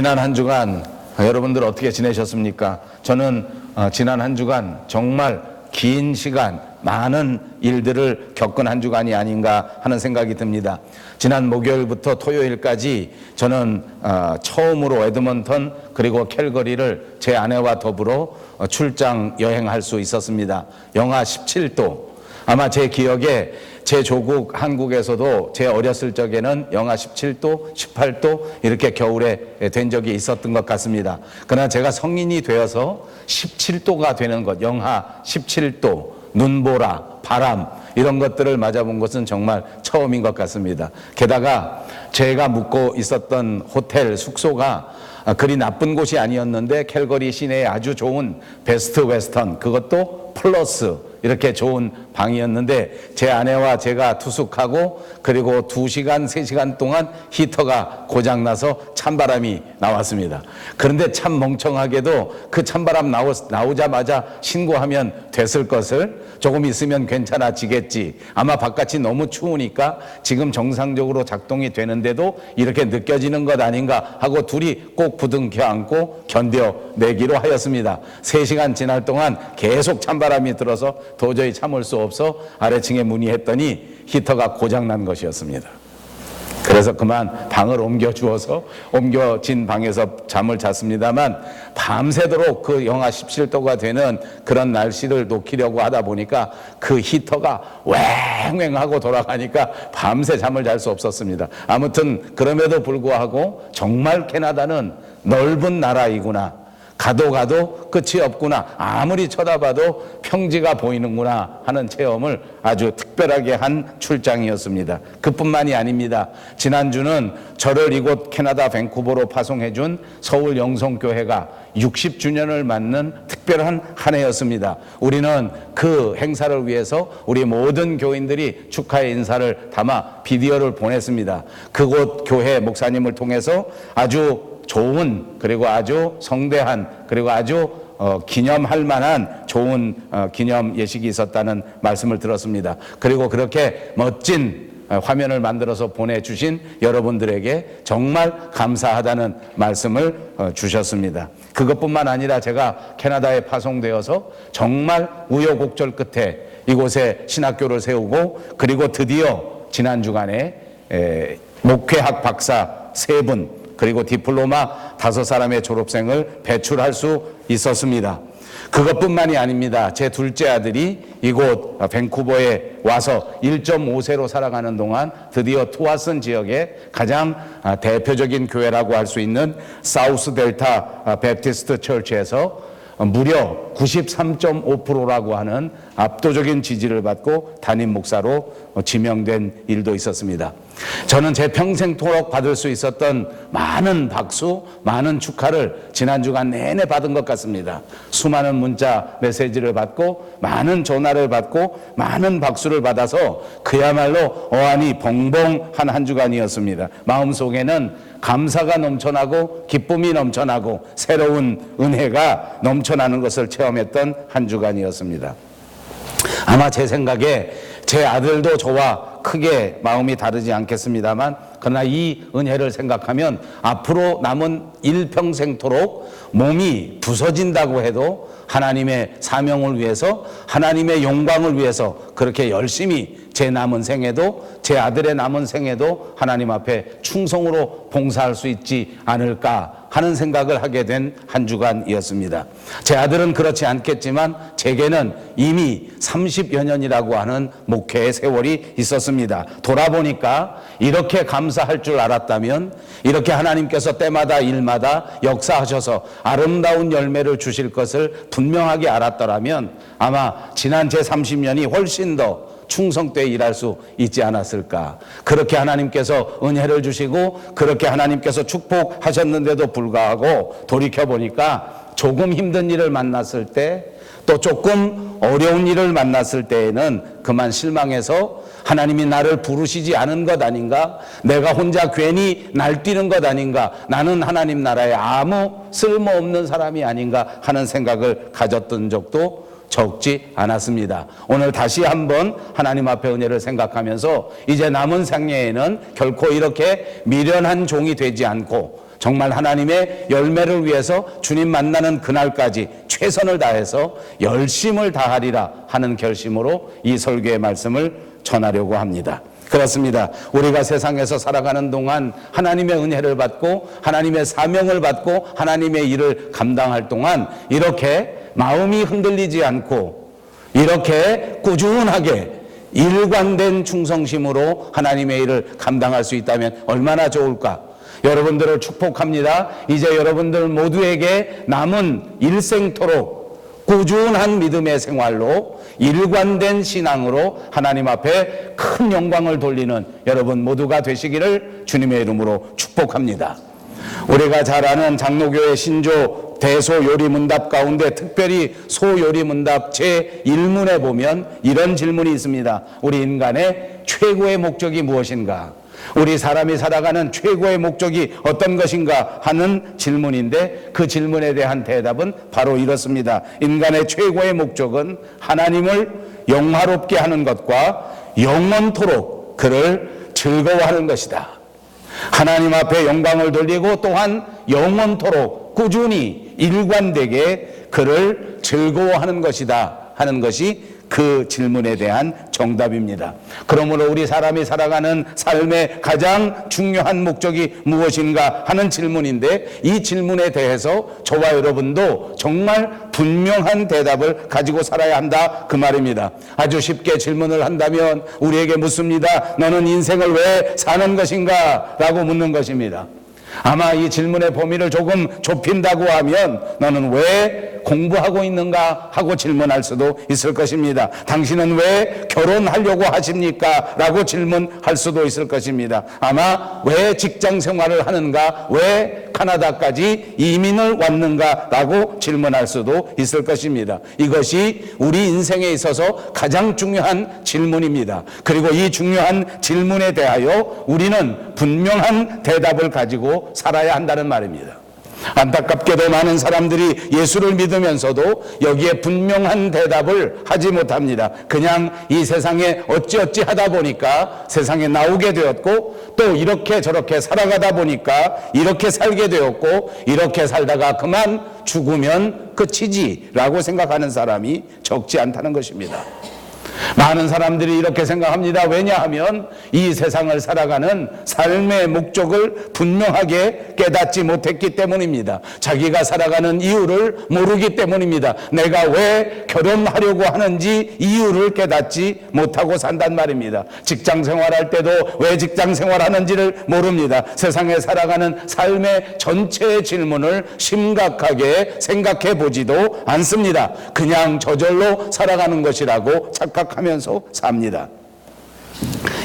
지난 한 주간 여러분들 어떻게 지내셨습니까? 저는 지난 한 주간 정말 긴 시간 많은 일들을 겪은 한 주간이 아닌가 하는 생각이 듭니다. 지난 목요일부터 토요일까지 저는 처음으로 에드먼턴 그리고 캘거리를 제 아내와 더불어 출장 여행할 수 있었습니다. 영하 17도. 아마 제 기억에 제 조국 한국에서도 제 어렸을 적에는 영하 17도, 18도 이렇게 겨울에 된 적이 있었던 것 같습니다. 그러나 제가 성인이 되어서 17도가 되는 것, 영하 17도, 눈보라, 바람 이런 것들을 맞아본 것은 정말 처음인 것 같습니다. 게다가 제가 묵고 있었던 호텔 숙소가 그리 나쁜 곳이 아니었는데 캘거리 시내에 아주 좋은 베스트 웨스턴, 그것도 플러스 이렇게 좋은 방이었는데 제 아내와 제가 투숙하고 그리고 2시간, 3시간 동안 히터가 고장나서 찬바람이 나왔습니다. 그런데 참 멍청하게도 그 찬바람 나오자마자 신고하면 됐을 것을 조금 있으면 괜찮아지겠지. 아마 바깥이 너무 추우니까 지금 정상적으로 작동이 되는데도 이렇게 느껴지는 것 아닌가 하고 둘이 꼭 부둥켜 안고 견뎌내기로 하였습니다. 3시간 지날 동안 계속 찬바람이 들어서 도저히 참을 수 없어 아래층에 문의했더니 히터가 고장난 것이었습니다. 그래서 그만 방을 옮겨주어서 옮겨진 방에서 잠을 잤습니다만 밤새도록 그 영하 17도가 되는 그런 날씨를 놓기려고 하다 보니까 그 히터가 왱왱하고 돌아가니까 밤새 잠을 잘 수 없었습니다. 아무튼 그럼에도 불구하고 정말 캐나다는 넓은 나라이구나. 가도 끝이 없구나. 아무리 쳐다봐도 평지가 보이는구나 하는 체험을 아주 특별하게 한 출장이었습니다. 그뿐만이 아닙니다. 지난주는 저를 이곳 캐나다 밴쿠버로 파송해준 서울 영성교회가 60주년을 맞는 특별한 한 해였습니다. 우리는 그 행사를 위해서 우리 모든 교인들이 축하의 인사를 담아 비디오를 보냈습니다. 그곳 교회 목사님을 통해서 아주 좋은 그리고 아주 성대한 그리고 아주 기념할 만한 좋은 기념 예식이 있었다는 말씀을 들었습니다. 그리고 그렇게 멋진 화면을 만들어서 보내주신 여러분들에게 정말 감사하다는 말씀을 주셨습니다. 그것뿐만 아니라 제가 캐나다에 파송되어서 정말 우여곡절 끝에 이곳에 신학교를 세우고 그리고 드디어 지난 주간에 목회학 박사 3분 그리고 디플로마 5사람의 졸업생을 배출할 수 있었습니다. 그것뿐만이 아닙니다. 제 둘째 아들이 이곳 밴쿠버에 와서 1.5세로 살아가는 동안 드디어 투와슨 지역의 가장 대표적인 교회라고 할 수 있는 사우스 델타 베프티스트 처치에서 무려 93.5%라고 하는 압도적인 지지를 받고 담임 목사로 지명된 일도 있었습니다. 저는 제 평생토록 받을 수 있었던 많은 박수, 많은 축하를 지난 주간 내내 받은 것 같습니다. 수많은 문자 메시지를 받고 많은 전화를 받고 많은 박수를 받아서 그야말로 어안이 벙벙한 한 주간이었습니다. 마음속에는 감사가 넘쳐나고 기쁨이 넘쳐나고 새로운 은혜가 넘쳐나는 것을 체험했던 한 주간이었습니다. 아마 제 생각에 제 아들도 저와 크게 마음이 다르지 않겠습니다만 그러나 이 은혜를 생각하면 앞으로 남은 일평생토록 몸이 부서진다고 해도 하나님의 사명을 위해서 하나님의 영광을 위해서 그렇게 열심히 제 남은 생에도 제 아들의 남은 생에도 하나님 앞에 충성으로 봉사할 수 있지 않을까 하는 생각을 하게 된 한 주간이었습니다. 제 아들은 그렇지 않겠지만 제게는 이미 30여 년이라고 하는 목회의 세월이 있었습니다. 돌아보니까 이렇게 감사할 줄 알았다면 이렇게 하나님께서 때마다 일마다 역사하셔서 아름다운 열매를 주실 것을 분명하게 알았더라면 아마 지난 제 30년이 훨씬 더 충성되이 일할 수 있지 않았을까. 그렇게 하나님께서 은혜를 주시고 그렇게 하나님께서 축복하셨는데도 불구하고 돌이켜보니까 조금 힘든 일을 만났을 때 또 조금 어려운 일을 만났을 때에는 그만 실망해서 하나님이 나를 부르시지 않은 것 아닌가? 내가 혼자 괜히 날뛰는 것 아닌가? 나는 하나님 나라에 아무 쓸모없는 사람이 아닌가 하는 생각을 가졌던 적도 적지 않았습니다. 오늘 다시 한번 하나님 앞에 은혜를 생각하면서 이제 남은 생애에는 결코 이렇게 미련한 종이 되지 않고 정말 하나님의 열매를 위해서 주님 만나는 그날까지 최선을 다해서 열심을 다하리라 하는 결심으로 이 설교의 말씀을 전하려고 합니다. 그렇습니다. 우리가 세상에서 살아가는 동안 하나님의 은혜를 받고 하나님의 사명을 받고 하나님의 일을 감당할 동안 이렇게 마음이 흔들리지 않고 이렇게 꾸준하게 일관된 충성심으로 하나님의 일을 감당할 수 있다면 얼마나 좋을까? 여러분들을 축복합니다. 이제 여러분들 모두에게 남은 일생토록 꾸준한 믿음의 생활로 일관된 신앙으로 하나님 앞에 큰 영광을 돌리는 여러분 모두가 되시기를 주님의 이름으로 축복합니다. 우리가 잘 아는 장로교의 신조 대소요리문답 가운데 특별히 소요리문답 제1문에 보면 이런 질문이 있습니다. 우리 인간의 최고의 목적이 무엇인가? 우리 사람이 살아가는 최고의 목적이 어떤 것인가 하는 질문인데 그 질문에 대한 대답은 바로 이렇습니다. 인간의 최고의 목적은 하나님을 영화롭게 하는 것과 영원토록 그를 즐거워하는 것이다. 하나님 앞에 영광을 돌리고 또한 영원토록 꾸준히 일관되게 그를 즐거워하는 것이다 하는 것이 그 질문에 대한 정답입니다. 그러므로 우리 사람이 살아가는 삶의 가장 중요한 목적이 무엇인가 하는 질문인데 이 질문에 대해서 저와 여러분도 정말 분명한 대답을 가지고 살아야 한다 그 말입니다. 아주 쉽게 질문을 한다면 우리에게 묻습니다. 너는 인생을 왜 사는 것인가? 라고 묻는 것입니다. 아마 이 질문의 범위를 조금 좁힌다고 하면 너는 왜 공부하고 있는가 하고 질문할 수도 있을 것입니다. 당신은 왜 결혼하려고 하십니까? 라고 질문할 수도 있을 것입니다. 아마 왜 직장 생활을 하는가? 왜 카나다까지 이민을 왔는가? 라고 질문할 수도 있을 것입니다. 이것이 우리 인생에 있어서 가장 중요한 질문입니다. 그리고 이 중요한 질문에 대하여 우리는 분명한 대답을 가지고 살아야 한다는 말입니다. 안타깝게도 많은 사람들이 예수를 믿으면서도 여기에 분명한 대답을 하지 못합니다. 그냥 이 세상에 어찌어찌 하다 보니까 세상에 나오게 되었고 또 이렇게 저렇게 살아가다 보니까 이렇게 살게 되었고 이렇게 살다가 그만 죽으면 끝이지라고 생각하는 사람이 적지 않다는 것입니다. 많은 사람들이 이렇게 생각합니다. 왜냐하면 이 세상을 살아가는 삶의 목적을 분명하게 깨닫지 못했기 때문입니다. 자기가 살아가는 이유를 모르기 때문입니다. 내가 왜 결혼하려고 하는지 이유를 깨닫지 못하고 산단 말입니다. 직장 생활할 때도 왜 직장 생활하는지를 모릅니다. 세상에 살아가는 삶의 전체의 질문을 심각하게 생각해 보지도 않습니다. 그냥 저절로 살아가는 것이라고 착각하면서 삽니다.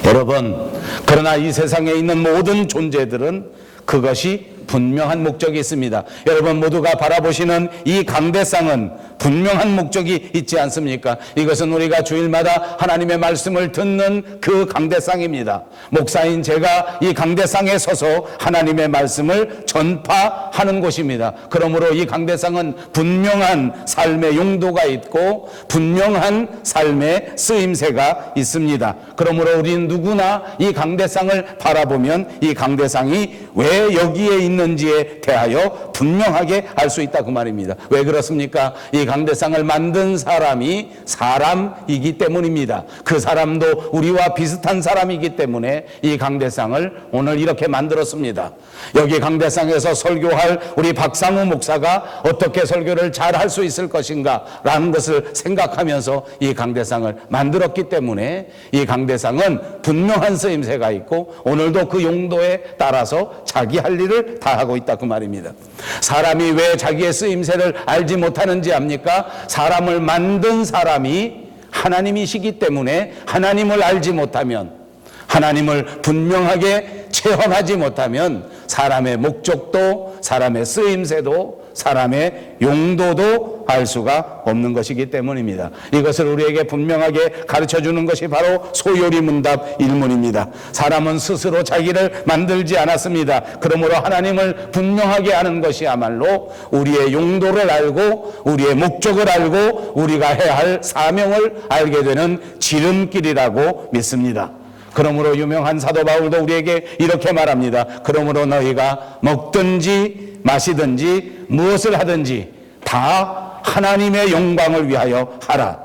여러분, 그러나 이 세상에 있는 모든 존재들은 그것이 분명한 목적이 있습니다. 여러분 모두가 바라보시는 이 강대상은 분명한 목적이 있지 않습니까? 이것은 우리가 주일마다 하나님의 말씀을 듣는 그 강대상입니다. 목사인 제가 이 강대상에 서서 하나님의 말씀을 전파하는 곳입니다. 그러므로 이 강대상은 분명한 삶의 용도가 있고 분명한 삶의 쓰임새가 있습니다. 그러므로 우리는 누구나 이 강대상을 바라보면 이 강대상이 왜 여기에 있는지에 대하여 분명하게 알 수 있다 그 말입니다. 왜 그렇습니까? 이 강대상을 만든 사람이 사람이기 때문입니다. 그 사람도 우리와 비슷한 사람이기 때문에 이 강대상을 오늘 이렇게 만들었습니다. 여기 강대상에서 설교할 우리 박상우 목사가 어떻게 설교를 잘 할 수 있을 것인가 라는 것을 생각하면서 이 강대상을 만들었기 때문에 이 강대상은 분명한 쓰임새가 있고 오늘도 그 용도에 따라서 자기 할 일을 다 하고 있다 그 말입니다. 사람이 왜 자기의 쓰임새를 알지 못하는지 압니까? 사람을 만든 사람이 하나님이시기 때문에 하나님을 알지 못하면, 하나님을 분명하게 체험하지 못하면 사람의 목적도 사람의 쓰임새도 사람의 용도도 알 수가 없는 것이기 때문입니다. 이것을 우리에게 분명하게 가르쳐주는 것이 바로 소요리문답 1문입니다. 사람은 스스로 자기를 만들지 않았습니다. 그러므로 하나님을 분명하게 아는 것이야말로 우리의 용도를 알고 우리의 목적을 알고 우리가 해야 할 사명을 알게 되는 지름길이라고 믿습니다. 그러므로 유명한 사도 바울도 우리에게 이렇게 말합니다. 그러므로 너희가 먹든지 마시든지 무엇을 하든지 다 하나님의 영광을 위하여 하라.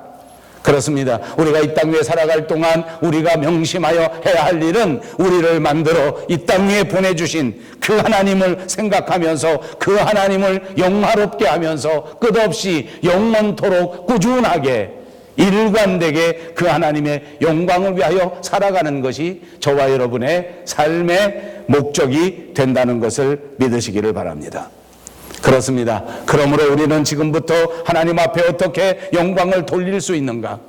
그렇습니다. 우리가 이 땅 위에 살아갈 동안 우리가 명심하여 해야 할 일은 우리를 만들어 이 땅 위에 보내주신 그 하나님을 생각하면서 그 하나님을 영화롭게 하면서 끝없이 영원토록 꾸준하게 일관되게 그 하나님의 영광을 위하여 살아가는 것이 저와 여러분의 삶의 목적이 된다는 것을 믿으시기를 바랍니다. 그렇습니다. 그러므로 우리는 지금부터 하나님 앞에 어떻게 영광을 돌릴 수 있는가?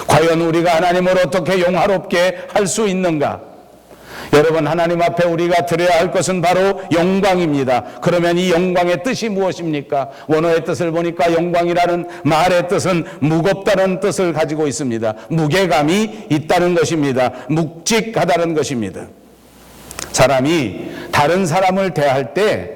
과연 우리가 하나님을 어떻게 영화롭게 할 수 있는가? 여러분, 하나님 앞에 우리가 드려야 할 것은 바로 영광입니다. 그러면 이 영광의 뜻이 무엇입니까? 원어의 뜻을 보니까 영광이라는 말의 뜻은 무겁다는 뜻을 가지고 있습니다. 무게감이 있다는 것입니다. 묵직하다는 것입니다. 사람이 다른 사람을 대할 때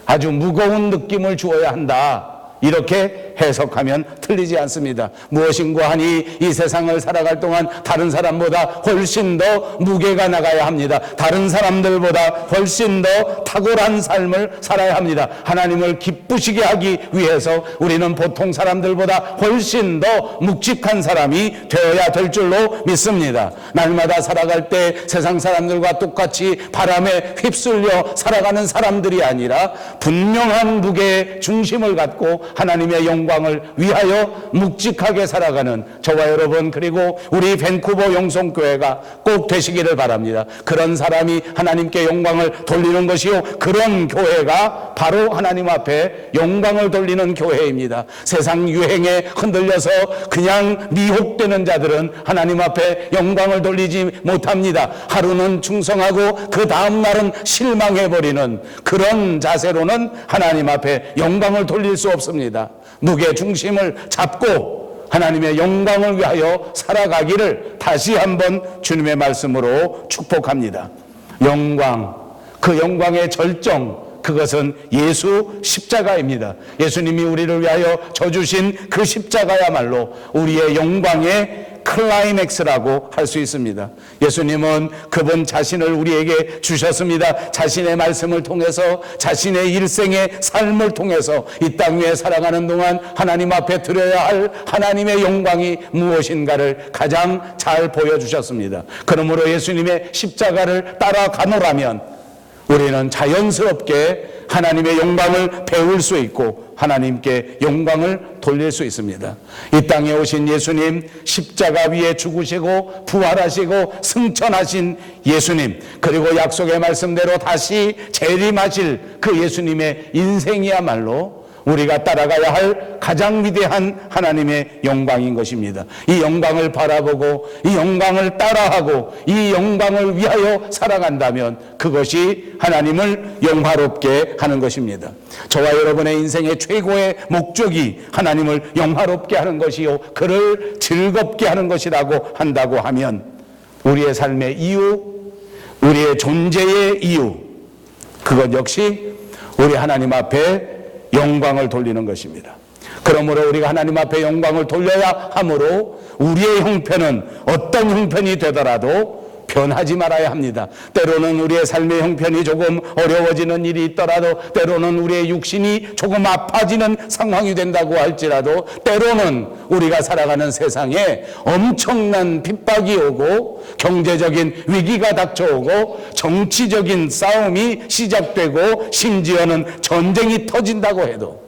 아주 무거운 느낌을 주어야 한다, 이렇게 해석하면 틀리지 않습니다. 무엇인가 하니 이 세상을 살아갈 동안 다른 사람보다 훨씬 더 무게가 나가야 합니다. 다른 사람들보다 훨씬 더 탁월한 삶을 살아야 합니다. 하나님을 기쁘시게 하기 위해서 우리는 보통 사람들보다 훨씬 더 묵직한 사람이 되어야 될 줄로 믿습니다. 날마다 살아갈 때 세상 사람들과 똑같이 바람에 휩쓸려 살아가는 사람들이 아니라 분명한 무게의 중심을 갖고 하나님의 영광을 위하여 묵직하게 살아가는 저와 여러분, 그리고 우리 밴쿠버 영성교회가 꼭 되시기를 바랍니다. 그런 사람이 하나님께 영광을 돌리는 것이요, 그런 교회가 바로 하나님 앞에 영광을 돌리는 교회입니다. 세상 유행에 흔들려서 그냥 미혹되는 자들은 하나님 앞에 영광을 돌리지 못합니다. 하루는 충성하고 그 다음 날은 실망해버리는 그런 자세로는 하나님 앞에 영광을 돌릴 수 없습니다. 무게 중심을 잡고 하나님의 영광을 위하여 살아가기를 다시 한번 주님의 말씀으로 축복합니다. 영광, 그 영광의 절정, 그것은 예수 십자가입니다. 예수님이 우리를 위하여 져주신 그 십자가야말로 우리의 영광의 클라이맥스라고 할 수 있습니다. 예수님은 그분 자신을 우리에게 주셨습니다. 자신의 말씀을 통해서, 자신의 일생의 삶을 통해서 이 땅 위에 살아가는 동안 하나님 앞에 드려야 할 하나님의 영광이 무엇인가를 가장 잘 보여주셨습니다. 그러므로 예수님의 십자가를 따라가노라면 우리는 자연스럽게 하나님의 영광을 배울 수 있고 하나님께 영광을 돌릴 수 있습니다. 이 땅에 오신 예수님, 십자가 위에 죽으시고 부활하시고 승천하신 예수님, 그리고 약속의 말씀대로 다시 재림하실 그 예수님의 인생이야말로 우리가 따라가야 할 가장 위대한 하나님의 영광인 것입니다. 이 영광을 바라보고 이 영광을 따라하고 이 영광을 위하여 살아간다면 그것이 하나님을 영화롭게 하는 것입니다. 저와 여러분의 인생의 최고의 목적이 하나님을 영화롭게 하는 것이요, 그를 즐겁게 하는 것이라고 한다고 하면 우리의 삶의 이유, 우리의 존재의 이유, 그것 역시 우리 하나님 앞에 영광을 돌리는 것입니다. 그러므로 우리가 하나님 앞에 영광을 돌려야 하므로 우리의 형편은 어떤 형편이 되더라도 변하지 말아야 합니다. 때로는 우리의 삶의 형편이 조금 어려워지는 일이 있더라도, 때로는 우리의 육신이 조금 아파지는 상황이 된다고 할지라도, 때로는 우리가 살아가는 세상에 엄청난 핍박이 오고 경제적인 위기가 닥쳐오고 정치적인 싸움이 시작되고 심지어는 전쟁이 터진다고 해도,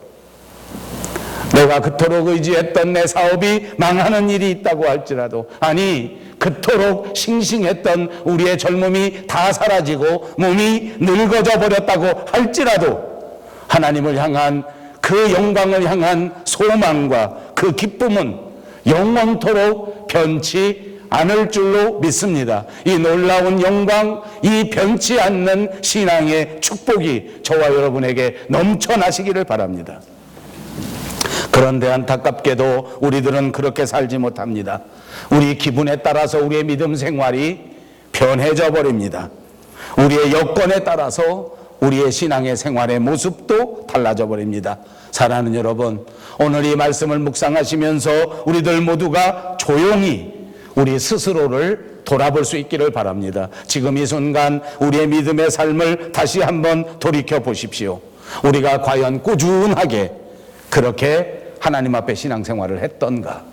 내가 그토록 의지했던 내 사업이 망하는 일이 있다고 할지라도, 아니 그토록 싱싱했던 우리의 젊음이 다 사라지고 몸이 늙어져 버렸다고 할지라도 하나님을 향한 그 영광을 향한 소망과 그 기쁨은 영원토록 변치 않을 줄로 믿습니다. 이 놀라운 영광, 이 변치 않는 신앙의 축복이 저와 여러분에게 넘쳐나시기를 바랍니다. 그런데 안타깝게도 우리들은 그렇게 살지 못합니다. 우리 기분에 따라서 우리의 믿음 생활이 변해져 버립니다. 우리의 여건에 따라서 우리의 신앙의 생활의 모습도 달라져 버립니다. 사랑하는 여러분, 오늘 이 말씀을 묵상하시면서 우리들 모두가 조용히 우리 스스로를 돌아볼 수 있기를 바랍니다. 지금 이 순간 우리의 믿음의 삶을 다시 한번 돌이켜 보십시오. 우리가 과연 꾸준하게 그렇게 하나님 앞에 신앙생활을 했던가?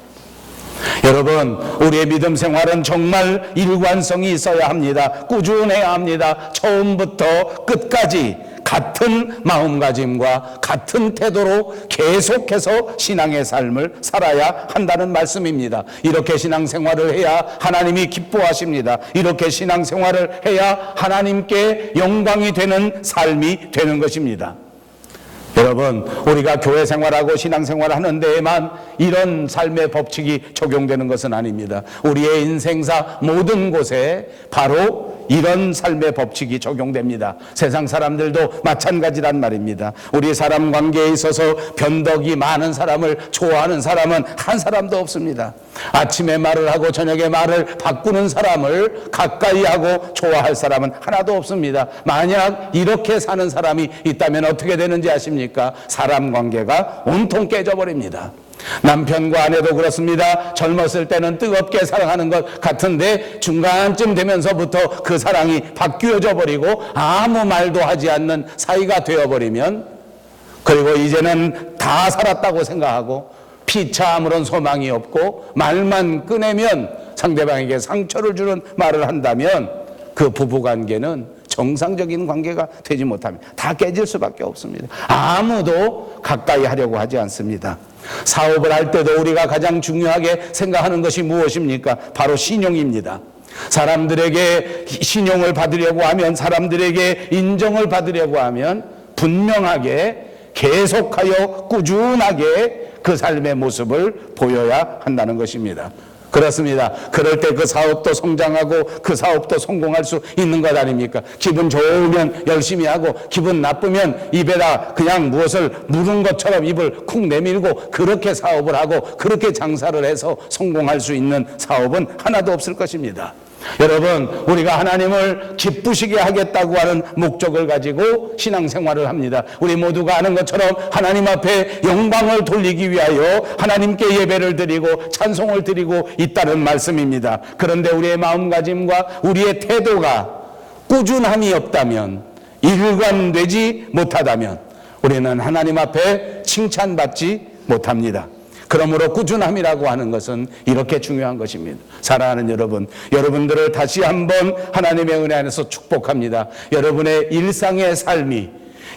여러분, 우리의 믿음 생활은 정말 일관성이 있어야 합니다. 꾸준해야 합니다. 처음부터 끝까지 같은 마음가짐과 같은 태도로 계속해서 신앙의 삶을 살아야 한다는 말씀입니다. 이렇게 신앙생활을 해야 하나님이 기뻐하십니다. 이렇게 신앙생활을 해야 하나님께 영광이 되는 삶이 되는 것입니다. 여러분, 우리가 교회 생활하고 신앙생활을 하는 데에만 이런 삶의 법칙이 적용되는 것은 아닙니다. 우리의 인생사 모든 곳에 바로 이런 삶의 법칙이 적용됩니다. 세상 사람들도 마찬가지란 말입니다. 우리 사람 관계에 있어서 변덕이 많은 사람을 좋아하는 사람은 한 사람도 없습니다. 아침에 말을 하고 저녁에 말을 바꾸는 사람을 가까이 하고 좋아할 사람은 하나도 없습니다. 만약 이렇게 사는 사람이 있다면 어떻게 되는지 아십니까? 사람 관계가 온통 깨져버립니다. 남편과 아내도 그렇습니다. 젊었을 때는 뜨겁게 사랑하는 것 같은데 중간쯤 되면서부터 그 사랑이 바뀌어져 버리고 아무 말도 하지 않는 사이가 되어버리면, 그리고 이제는 다 살았다고 생각하고 피차 아무런 소망이 없고 말만 꺼내면 상대방에게 상처를 주는 말을 한다면 그 부부관계는 정상적인 관계가 되지 못합니다. 다 깨질 수밖에 없습니다. 아무도 가까이 하려고 하지 않습니다. 사업을 할 때도 우리가 가장 중요하게 생각하는 것이 무엇입니까? 바로 신용입니다. 사람들에게 신용을 받으려고 하면, 사람들에게 인정을 받으려고 하면 분명하게 계속하여 꾸준하게 그 삶의 모습을 보여야 한다는 것입니다. 그렇습니다. 그럴 때 그 사업도 성장하고 그 사업도 성공할 수 있는 것 아닙니까? 기분 좋으면 열심히 하고 기분 나쁘면 입에다 그냥 무엇을 물은 것처럼 입을 쿵 내밀고 그렇게 사업을 하고 그렇게 장사를 해서 성공할 수 있는 사업은 하나도 없을 것입니다. 여러분, 우리가 하나님을 기쁘시게 하겠다고 하는 목적을 가지고 신앙생활을 합니다. 우리 모두가 아는 것처럼 하나님 앞에 영광을 돌리기 위하여 하나님께 예배를 드리고 찬송을 드리고 있다는 말씀입니다. 그런데 우리의 마음가짐과 우리의 태도가 꾸준함이 없다면, 일관되지 못하다면 우리는 하나님 앞에 칭찬받지 못합니다. 그러므로 꾸준함이라고 하는 것은 이렇게 중요한 것입니다. 사랑하는 여러분, 여러분들을 다시 한번 하나님의 은혜 안에서 축복합니다. 여러분의 일상의 삶이,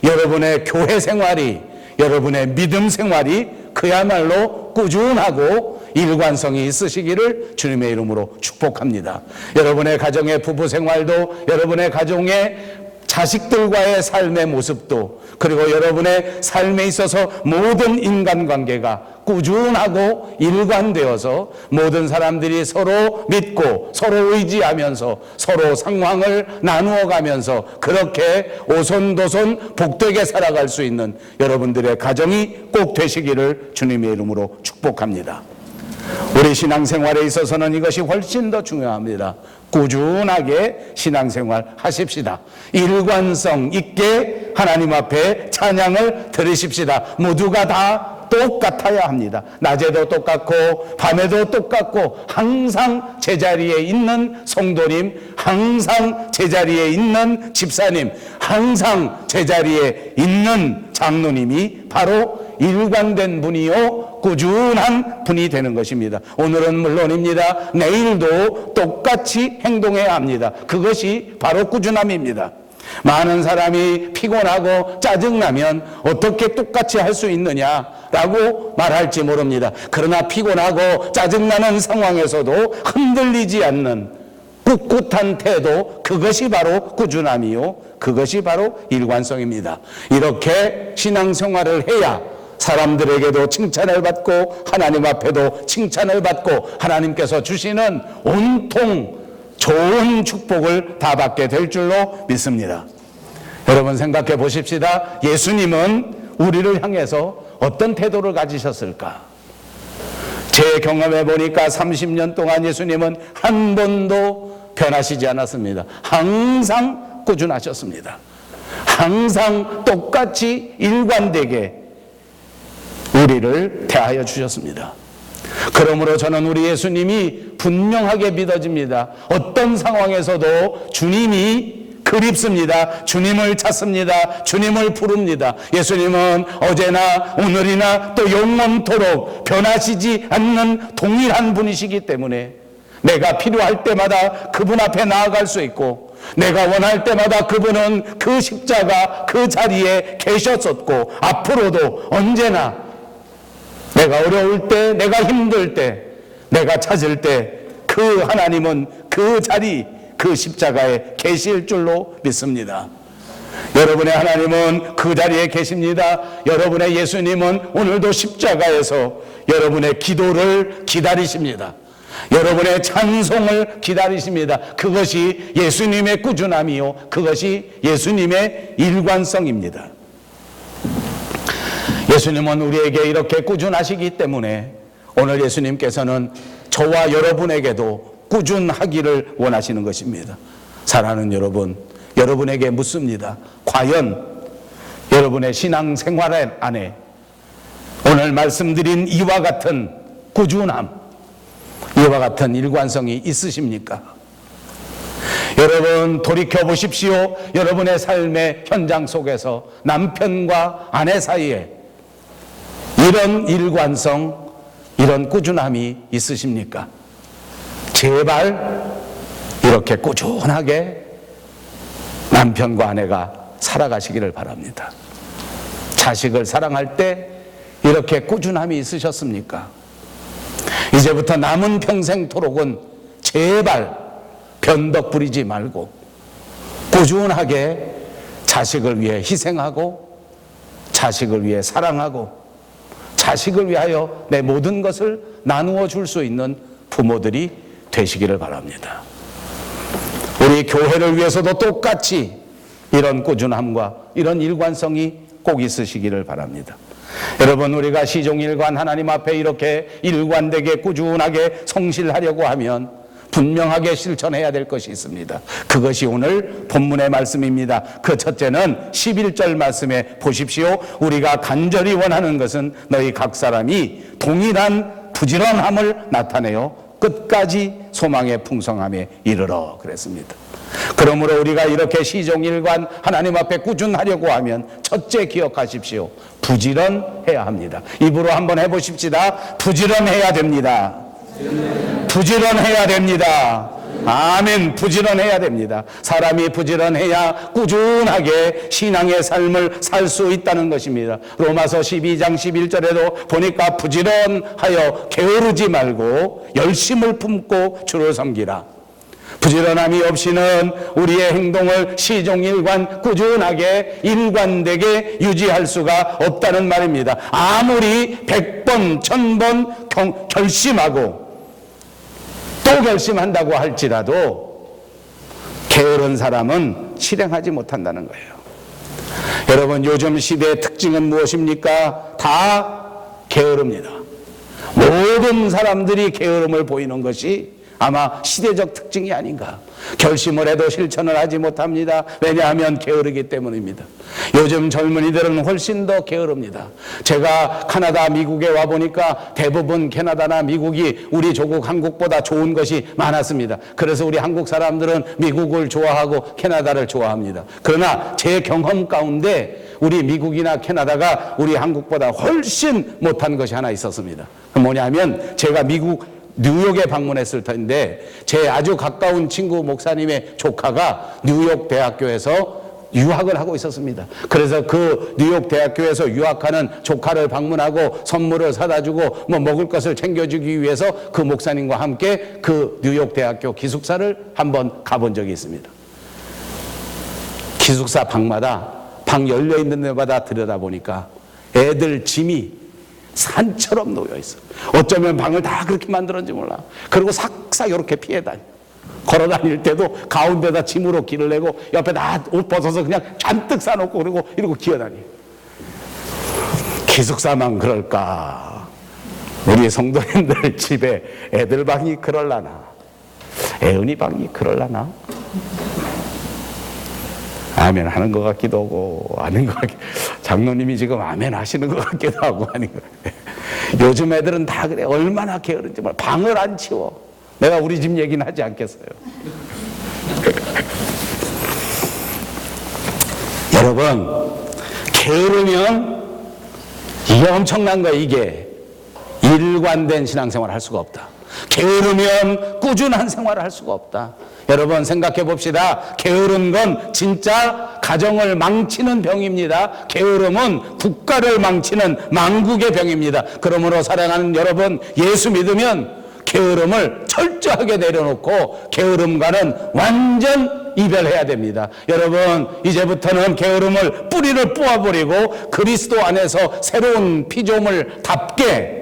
여러분의 교회 생활이, 여러분의 믿음 생활이 그야말로 꾸준하고 일관성이 있으시기를 주님의 이름으로 축복합니다. 여러분의 가정의 부부 생활도, 여러분의 가정의 자식들과의 삶의 모습도, 그리고 여러분의 삶에 있어서 모든 인간관계가 꾸준하고 일관되어서 모든 사람들이 서로 믿고 서로 의지하면서 서로 상황을 나누어 가면서 그렇게 오손도손 복되게 살아갈 수 있는 여러분들의 가정이 꼭 되시기를 주님의 이름으로 축복합니다. 우리 신앙생활에 있어서는 이것이 훨씬 더 중요합니다. 꾸준하게 신앙생활 하십시다. 일관성 있게 하나님 앞에 찬양을 드리십시다. 모두가 다 똑같아야 합니다. 낮에도 똑같고 밤에도 똑같고 항상 제자리에 있는 성도님, 항상 제자리에 있는 집사님, 항상 제자리에 있는 장로님이 바로 일관된 분이요 꾸준한 분이 되는 것입니다. 오늘은 물론입니다. 내일도 똑같이 행동해야 합니다. 그것이 바로 꾸준함입니다. 많은 사람이 피곤하고 짜증나면 어떻게 똑같이 할 수 있느냐라고 말할지 모릅니다. 그러나 피곤하고 짜증나는 상황에서도 흔들리지 않는 꿋꿋한 태도, 그것이 바로 꾸준함이요, 그것이 바로 일관성입니다. 이렇게 신앙생활을 해야 사람들에게도 칭찬을 받고 하나님 앞에도 칭찬을 받고 하나님께서 주시는 온통 좋은 축복을 다 받게 될 줄로 믿습니다. 여러분 생각해 보십시다. 예수님은 우리를 향해서 어떤 태도를 가지셨을까? 제 경험해 보니까 30년 동안 예수님은 한 번도 변하시지 않았습니다. 항상 꾸준하셨습니다. 항상 똑같이 일관되게 우리를 대하여 주셨습니다. 그러므로 저는 우리 예수님이 분명하게 믿어집니다. 어떤 상황에서도 주님이 그립습니다. 주님을 찾습니다. 주님을 부릅니다. 예수님은 어제나 오늘이나 또 영원토록 변하시지 않는 동일한 분이시기 때문에 내가 필요할 때마다 그분 앞에 나아갈 수 있고, 내가 원할 때마다 그분은 그 십자가 그 자리에 계셨었고, 앞으로도 언제나 내가 어려울 때, 내가 힘들 때, 내가 찾을 때 그 하나님은 그 자리, 그 십자가에 계실 줄로 믿습니다. 여러분의 하나님은 그 자리에 계십니다. 여러분의 예수님은 오늘도 십자가에서 여러분의 기도를 기다리십니다. 여러분의 찬송을 기다리십니다. 그것이 예수님의 꾸준함이요, 그것이 예수님의 일관성입니다. 예수님은 우리에게 이렇게 꾸준하시기 때문에 오늘 예수님께서는 저와 여러분에게도 꾸준하기를 원하시는 것입니다. 사랑하는 여러분, 여러분에게 묻습니다. 과연 여러분의 신앙생활 안에 오늘 말씀드린 이와 같은 꾸준함, 이와 같은 일관성이 있으십니까? 여러분 돌이켜 보십시오. 여러분의 삶의 현장 속에서 남편과 아내 사이에 이런 일관성, 이런 꾸준함이 있으십니까? 제발 이렇게 꾸준하게 남편과 아내가 살아가시기를 바랍니다. 자식을 사랑할 때 이렇게 꾸준함이 있으셨습니까? 이제부터 남은 평생토록은 제발 변덕 부리지 말고 꾸준하게 자식을 위해 희생하고, 자식을 위해 사랑하고, 자식을 위하여 내 모든 것을 나누어 줄 수 있는 부모들이 되시기를 바랍니다. 우리 교회를 위해서도 똑같이 이런 꾸준함과 이런 일관성이 꼭 있으시기를 바랍니다. 여러분, 우리가 시종일관 하나님 앞에 이렇게 일관되게 꾸준하게 성실하려고 하면 분명하게 실천해야 될 것이 있습니다. 그것이 오늘 본문의 말씀입니다. 그 첫째는 11절 말씀에 보십시오. 우리가 간절히 원하는 것은 너희 각 사람이 동일한 부지런함을 나타내어 끝까지 소망의 풍성함에 이르러 그랬습니다. 그러므로 우리가 이렇게 시종일관 하나님 앞에 꾸준하려고 하면 첫째 기억하십시오. 부지런해야 합니다. 입으로 한번 해보십시다. 부지런해야 됩니다. 부지런해야 됩니다. 아멘. 부지런해야 됩니다. 사람이 부지런해야 꾸준하게 신앙의 삶을 살 수 있다는 것입니다. 로마서 12장 11절에도 보니까 부지런하여 게으르지 말고 열심을 품고 주를 섬기라. 부지런함이 없이는 우리의 행동을 시종일관 꾸준하게 일관되게 유지할 수가 없다는 말입니다. 아무리 100번 1000번 결심하고 또 결심한다고 할지라도 게으른 사람은 실행하지 못한다는 거예요. 여러분, 요즘 시대의 특징은 무엇입니까? 다 게으릅니다. 모든 사람들이 게으름을 보이는 것이 아마 시대적 특징이 아닌가. 결심을 해도 실천을 하지 못합니다. 왜냐하면 게으르기 때문입니다. 요즘 젊은이들은 훨씬 더 게으릅니다. 제가 카나다, 미국에 와보니까 대부분 캐나다나 미국이 우리 조국 한국보다 좋은 것이 많았습니다. 그래서 우리 한국 사람들은 미국을 좋아하고 캐나다를 좋아합니다. 그러나 제 경험 가운데 우리 미국이나 캐나다가 우리 한국보다 훨씬 못한 것이 하나 있었습니다. 뭐냐면 제가 미국 뉴욕에 방문했을 텐데 제 아주 가까운 친구 목사님의 조카가 뉴욕 대학교에서 유학을 하고 있었습니다. 그래서 그 뉴욕 대학교에서 유학하는 조카를 방문하고 선물을 사다 주고 뭐 먹을 것을 챙겨주기 위해서 그 목사님과 함께 그 뉴욕 대학교 기숙사를 한번 가본 적이 있습니다. 기숙사 방마다 방 열려 있는 데마다 들여다보니까 애들 짐이 산처럼 놓여 있어. 어쩌면 방을 다 그렇게 만들었는지 몰라. 그리고 싹싹 이렇게 피해 다녀. 걸어 다닐 때도 가운데다 짐으로 길을 내고 옆에 다 옷 벗어서 그냥 잔뜩 싸놓고 그리고 이러고 기어다니. 기숙사만 그럴까? 우리 성도님들 집에 애들 방이 그럴라나? 애은이 방이 그럴라나? 아멘 하는 것 같기도 하고 아닌 것 같기도 하고, 장로님이 지금 아멘 하시는 것 같기도 하고 아닌 것 같아요. 요즘 애들은 다 그래. 얼마나 게으른지 몰라. 방을 안 치워. 내가 우리 집 얘기는 하지 않겠어요. 여러분, 게으르면 이게 엄청난 거야. 이게 일관된 신앙생활을 할 수가 없다. 게으르면 꾸준한 생활을 할 수가 없다. 여러분 생각해 봅시다. 게으른 건 진짜 가정을 망치는 병입니다. 게으름은 국가를 망치는 망국의 병입니다. 그러므로 사랑하는 여러분, 예수 믿으면 게으름을 철저하게 내려놓고 게으름과는 완전 이별해야 됩니다. 여러분, 이제부터는 게으름을 뿌리를 뽑아버리고 그리스도 안에서 새로운 피조물답게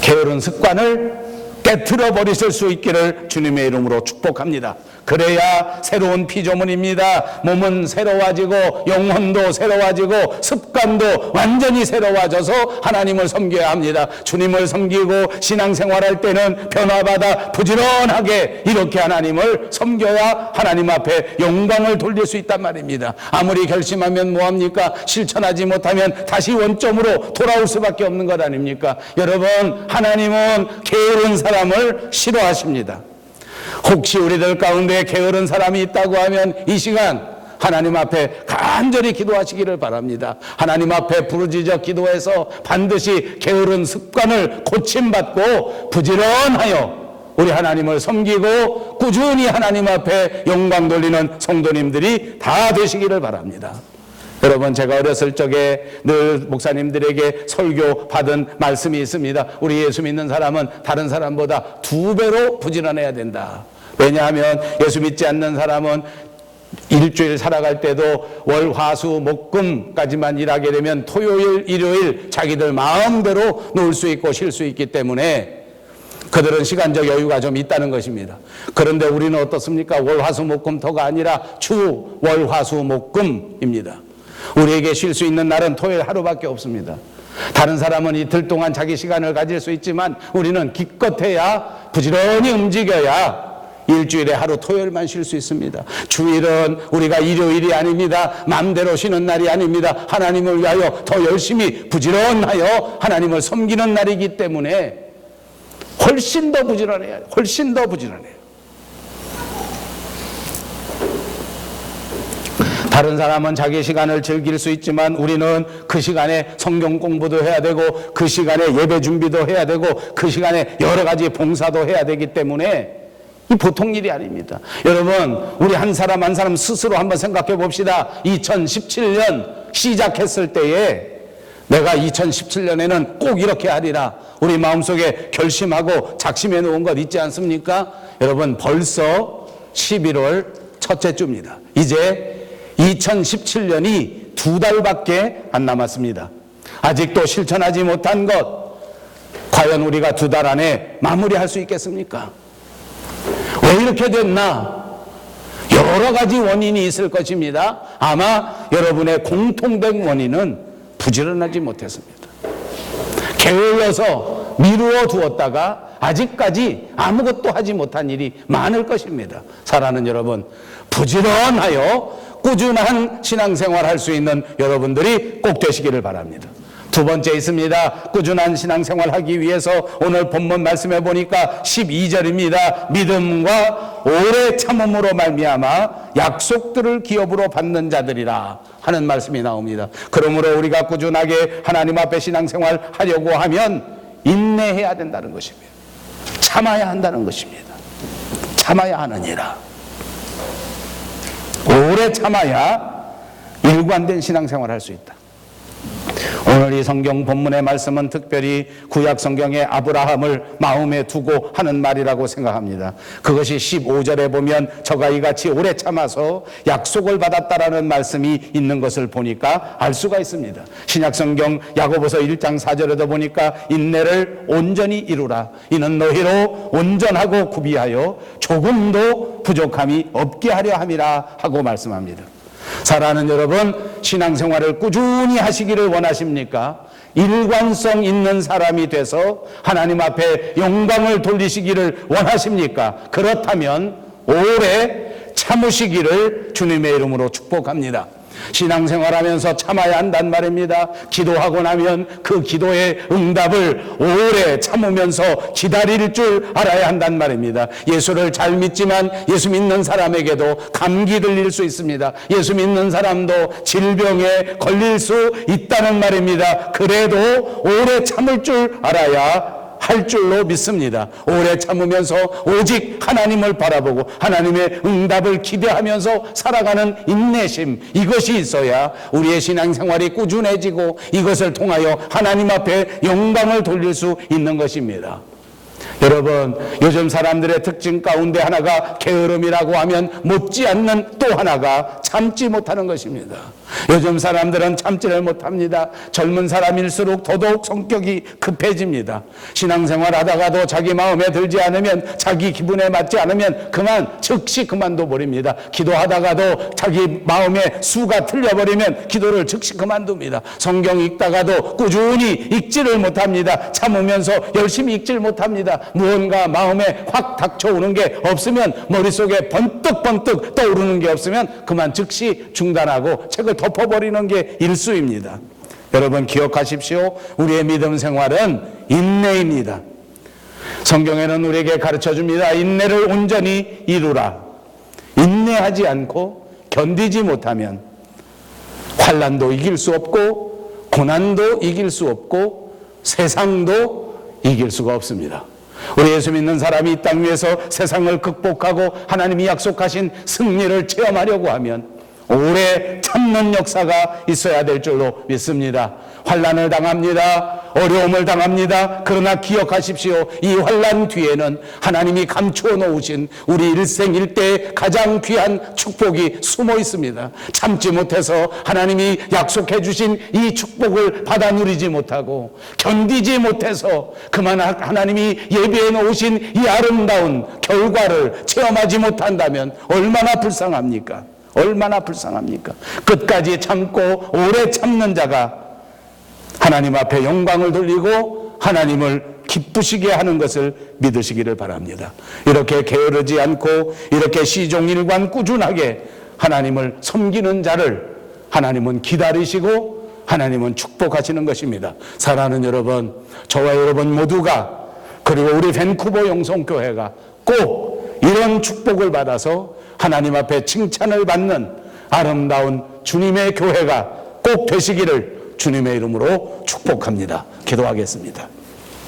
게으른 습관을 깨트려 버리실 수 있기를 주님의 이름으로 축복합니다. 그래야 새로운 피조물입니다. 몸은 새로워지고 영혼도 새로워지고 습관도 완전히 새로워져서 하나님을 섬겨야 합니다. 주님을 섬기고 신앙생활할 때는 변화받아 부지런하게 이렇게 하나님을 섬겨야 하나님 앞에 영광을 돌릴 수 있단 말입니다. 아무리 결심하면 뭐합니까? 실천하지 못하면 다시 원점으로 돌아올 수밖에 없는 것 아닙니까? 여러분, 하나님은 게으른 사람을 싫어하십니다. 혹시 우리들 가운데 게으른 사람이 있다고 하면 이 시간 하나님 앞에 간절히 기도하시기를 바랍니다. 하나님 앞에 부르짖어 기도해서 반드시 게으른 습관을 고침받고 부지런하여 우리 하나님을 섬기고 꾸준히 하나님 앞에 영광 돌리는 성도님들이 다 되시기를 바랍니다. 여러분, 제가 어렸을 적에 늘 목사님들에게 설교 받은 말씀이 있습니다. 우리 예수 믿는 사람은 다른 사람보다 2배로 부지런해야 된다. 왜냐하면 예수 믿지 않는 사람은 일주일 살아갈 때도 월, 화, 수, 목, 금까지만 일하게 되면 토요일, 일요일 자기들 마음대로 놀 수 있고 쉴 수 있기 때문에 그들은 시간적 여유가 좀 있다는 것입니다. 그런데 우리는 어떻습니까? 월, 화, 수, 목, 금토가 아니라 주, 월, 화, 수, 목, 금입니다. 우리에게 쉴 수 있는 날은 토요일 하루밖에 없습니다. 다른 사람은 이틀 동안 자기 시간을 가질 수 있지만 우리는 기껏해야 부지런히 움직여야 일주일에 하루 토요일만 쉴 수 있습니다. 주일은 우리가 일요일이 아닙니다. 마음대로 쉬는 날이 아닙니다. 하나님을 위하여 더 열심히 부지런하여 하나님을 섬기는 날이기 때문에 훨씬 더 부지런해야 돼요. 훨씬 더 부지런해요. 다른 사람은 자기 시간을 즐길 수 있지만 우리는 그 시간에 성경 공부도 해야 되고 그 시간에 예배 준비도 해야 되고 그 시간에 여러 가지 봉사도 해야 되기 때문에 이 보통 일이 아닙니다. 여러분, 우리 한 사람 한 사람 스스로 한번 생각해 봅시다. 2017년 시작했을 때에 내가 2017년에는 꼭 이렇게 하리라 우리 마음속에 결심하고 작심해 놓은 것 있지 않습니까? 여러분, 벌써 11월 첫째 주입니다. 이제 2017년이 2달밖에 안 남았습니다. 아직도 실천하지 못한 것, 과연 우리가 2달 안에 마무리할 수 있겠습니까? 왜 이렇게 됐나? 여러 가지 원인이 있을 것입니다. 아마 여러분의 공통된 원인은 부지런하지 못했습니다. 게을러서 미루어 두었다가 아직까지 아무것도 하지 못한 일이 많을 것입니다. 사랑하는 여러분, 부지런하여 꾸준한 신앙생활 할 수 있는 여러분들이 꼭 되시기를 바랍니다. 두 번째 있습니다. 꾸준한 신앙생활 하기 위해서 오늘 본문 말씀해 보니까 12절입니다. 믿음과 오래 참음으로 말미암아 약속들을 기업으로 받는 자들이라 하는 말씀이 나옵니다. 그러므로 우리가 꾸준하게 하나님 앞에 신앙생활 하려고 하면 인내해야 된다는 것입니다. 참아야 한다는 것입니다. 참아야 하느니라. 오래 참아야 일관된 신앙생활을 할 수 있다. 오늘 이 성경 본문의 말씀은 특별히 구약 성경의 아브라함을 마음에 두고 하는 말이라고 생각합니다. 그것이 15절에 보면 저가 이같이 오래 참아서 약속을 받았다라는 말씀이 있는 것을 보니까 알 수가 있습니다. 신약 성경 야고보서 1장 4절에도 보니까 인내를 온전히 이루라. 이는 너희로 온전하고 구비하여 조금도 부족함이 없게 하려 함이라 하고 말씀합니다. 사랑하는 여러분, 신앙생활을 꾸준히 하시기를 원하십니까? 일관성 있는 사람이 돼서 하나님 앞에 영광을 돌리시기를 원하십니까? 그렇다면 오래 참으시기를 주님의 이름으로 축복합니다. 신앙생활하면서 참아야 한단 말입니다. 기도하고 나면 그 기도의 응답을 오래 참으면서 기다릴 줄 알아야 한단 말입니다. 예수를 잘 믿지만 예수 믿는 사람에게도 감기 들릴 수 있습니다. 예수 믿는 사람도 질병에 걸릴 수 있다는 말입니다. 그래도 오래 참을 줄 알아야 할 줄로 믿습니다. 오래 참으면서 오직 하나님을 바라보고 하나님의 응답을 기대하면서 살아가는 인내심, 이것이 있어야 우리의 신앙생활이 꾸준해지고 이것을 통하여 하나님 앞에 영광을 돌릴 수 있는 것입니다. 여러분, 요즘 사람들의 특징 가운데 하나가 게으름이라고 하면 못지않는 또 하나가 참지 못하는 것입니다. 요즘 사람들은 참지를 못합니다. 젊은 사람일수록 더더욱 성격이 급해집니다. 신앙생활 하다가도 자기 마음에 들지 않으면, 자기 기분에 맞지 않으면 즉시 그만둬 버립니다. 기도하다가도 자기 마음의 수가 틀려버리면 기도를 즉시 그만둡니다. 성경 읽다가도 꾸준히 읽지를 못합니다. 참으면서 열심히 읽지를 못합니다. 무언가 마음에 확 닥쳐오는 게 없으면, 머릿속에 번뜩번뜩 떠오르는 게 없으면 즉시 중단하고 책을 덮어버리는 게 일수입니다. 여러분 기억하십시오. 우리의 믿음 생활은 인내입니다. 성경에는 우리에게 가르쳐줍니다. 인내를 온전히 이루라. 인내하지 않고 견디지 못하면 환난도 이길 수 없고 고난도 이길 수 없고 세상도 이길 수가 없습니다. 우리 예수 믿는 사람이 이 땅 위에서 세상을 극복하고 하나님이 약속하신 승리를 체험하려고 하면 오래 참는 역사가 있어야 될 줄로 믿습니다. 환난을 당합니다. 어려움을 당합니다. 그러나 기억하십시오. 이 환난 뒤에는 하나님이 감추어 놓으신 우리 일생일대의 가장 귀한 축복이 숨어 있습니다. 참지 못해서 하나님이 약속해 주신 이 축복을 받아 누리지 못하고 견디지 못해서 하나님이 예비해 놓으신 이 아름다운 결과를 체험하지 못한다면 얼마나 불쌍합니까? 얼마나 불쌍합니까? 끝까지 참고 오래 참는 자가 하나님 앞에 영광을 돌리고 하나님을 기쁘시게 하는 것을 믿으시기를 바랍니다. 이렇게 게으르지 않고 이렇게 시종일관 꾸준하게 하나님을 섬기는 자를 하나님은 기다리시고 하나님은 축복하시는 것입니다. 사랑하는 여러분, 저와 여러분 모두가, 그리고 우리 밴쿠버 영성교회가 꼭 이런 축복을 받아서 하나님 앞에 칭찬을 받는 아름다운 주님의 교회가 꼭 되시기를 주님의 이름으로 축복합니다. 기도하겠습니다.